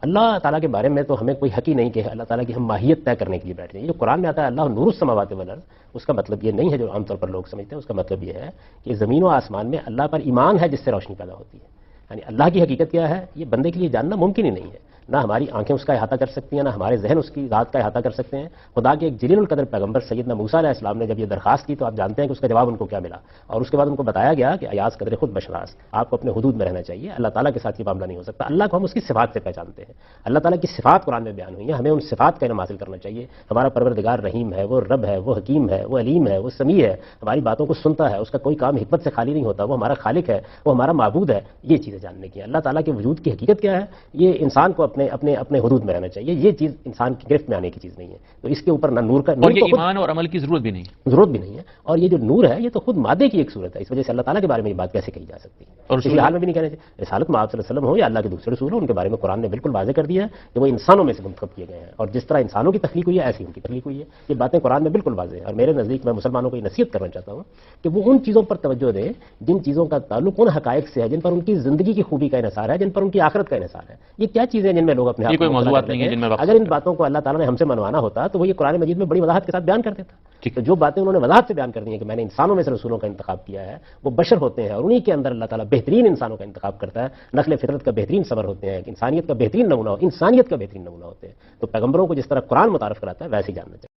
اللہ تعالیٰ کے بارے میں تو ہمیں کوئی حق ہی نہیں کہ اللہ تعالیٰ کی ہم ماہیت طے کرنے کے لیے بیٹھ جائیں. یہ جو قرآن میں آتا ہے اللہ نور السماوات والارض، اس کا مطلب یہ نہیں ہے جو عام طور پر لوگ سمجھتے ہیں. اس کا مطلب یہ ہے کہ زمین و آسمان میں اللہ پر ایمان ہے جس سے روشنی پیدا ہوتی ہے. یعنی اللہ کی حقیقت کیا ہے یہ بندے کے لیے جاننا ممکن ہی نہیں ہے. نہ ہماری آنکھیں اس کا احاطہ کر سکتی ہیں، نہ ہمارے ذہن اس کی ذات کا احاطہ کر سکتے ہیں. خدا کے ایک جلیل القدر پیغمبر سیدنا موسیٰ علیہ السلام نے جب یہ درخواست کی تو آپ جانتے ہیں کہ اس کا جواب ان کو کیا ملا، اور اس کے بعد ان کو بتایا گیا کہ ایاز قدر خود بشراس، آپ کو اپنے حدود میں رہنا چاہیے. اللہ تعالیٰ کے ساتھ یہ معاملہ نہیں ہو سکتا. اللہ کو ہم اس کی صفات سے پہچانتے ہیں. اللہ تعالیٰ کی صفات قرآن میں بیان ہوئی ہیں، ہمیں ان صفات کا علم حاصل کرنا چاہیے. ہمارا پروردگار رحیم ہے، وہ رب ہے، وہ حکیم ہے، وہ علیم ہے، وہ سمیع ہے، ہماری باتوں کو سنتا ہے، اس کا کوئی کام حکمت سے خالی نہیں ہوتا، وہ ہمارا خالق ہے، وہ ہمارا معبود ہے. یہ چیزیں جاننے کی. اللہ تعالیٰ کے وجود کی حقیقت کیا ہے یہ انسان کو اپنے حدود میں رہنا چاہیے. یہ چیز انسان کی گرفت میں آنے کی چیز نہیں ہے. تو اس کے اوپر نہ نور کا اور یہ ایمان اور عمل کی ضرورت بھی نہیں ہے. اور یہ جو نور ہے یہ تو خود مادے کی ایک صورت ہے. اس وجہ سے اللہ تعالیٰ کے بارے میں یہ بات کیسے کہی جا سکتی ہے؟ اور کسی حال میں بھی نہیں کہنا چاہیے. رسالت میں آپ صلی اللہ علیہ وسلم ہو یا اللہ کے دوسرے رسول ہو، ان کے بارے میں قرآن نے بالکل واضح کر دیا ہے کہ وہ انسانوں میں سے منتخب کیے گئے ہیں، اور جس طرح انسانوں کی تخلیق ہوئی ہے ایسی ان کی تخلیق ہوئی ہے. یہ باتیں قرآن میں بالکل واضح ہیں. اور میرے نزدیک میں مسلمانوں کو یہ نصیحت کرنا چاہتا ہوں کہ وہ ان چیزوں پر توجہ دیں جن چیزوں کا تعلق ان حقائق سے ہے جن پر ان کی زندگی کی خوبی کا انحصار ہے، جن پر ان کی آخرت کا انحصار ہے. یہ کیا چیزیں جن میں لوگ اپنے کوئی موضوعات نہیں ہے جن میں اگر ان باتوں کو اللہ تعالیٰ نے ہم سے منوانا ہوتا تو وہ یہ قرآن مجید میں بڑی وضاحت کے ساتھ بیان کر دیتا. تو جو باتیں انہوں نے وضاحت سے بیان کر دی ہیں کہ میں نے انسانوں میں سے رسولوں کا انتخاب کیا ہے، وہ بشر ہوتے ہیں اور انہی کے اندر اللہ تعالیٰ بہترین انسانوں کا انتخاب کرتا ہے. نقل فطرت کا بہترین صبر ہوتے ہیں، انسانیت کا بہترین نمونہ ہوتے ہیں. تو پیغمبروں کو جس طرح قرآن متعارف کراتا ہے ویسے ہی جاننا چاہیے.